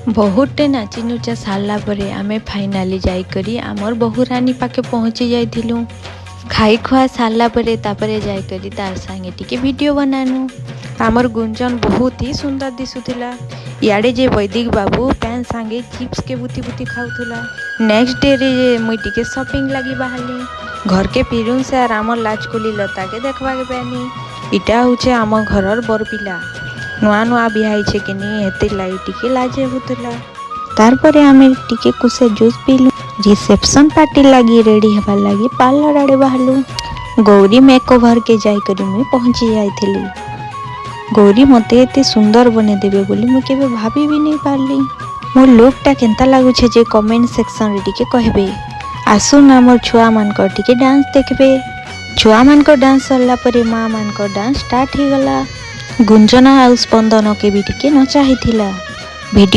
बहुते नाची नुचा सारला परे आमे फाइनाली जाइकरी आमर बहुरानी पाके पहुँची जाइथिलु। खाई खुआ सारला परे तापरे जाइकरी तार संगे टिके वीडियो बनानु। आमर गुंजन बहुत ही सुंदर दिसुथिला। इयाडे जे वैदिक बाबू पैन संगे चिप्स के बुती बुती खाउथुला। नेक्स्ट डे रे मुई टिके शॉपिंग लगी बाहरली। घर के पिरुन से आर आमर लाजकुली लता के देखबा के पानी। इटा होचे आमर घरर बरपिला। नुआ नुआ बिहाई कि नहीं हेते लाई टिके लाजे होतला। तारपरे आमे टिके कुसे जूस पीलु। रिसेप्शन पार्टी लगी रेडी हेबा लगी पार्लर आड़े बाहरलु। गौरी मेकओवर के जाई करी मुई पहुंची जाइथिली। गौरी मते एते सुंदर बने देबे बोली मु केबे भाभी भी नहीं पारली। मोर लुकटा केनता लागुछे जे कमेंट सेक्शन रे टिके कहबे। आसुन हमर छुआ मानकर टिके डांस देखबे। छुआ मानकर डांस सरला परे मां मानकर डांस स्टार्ट हे गला। गुंजना और स्पंदन के भी टिके नचा हिथिला। वीडियो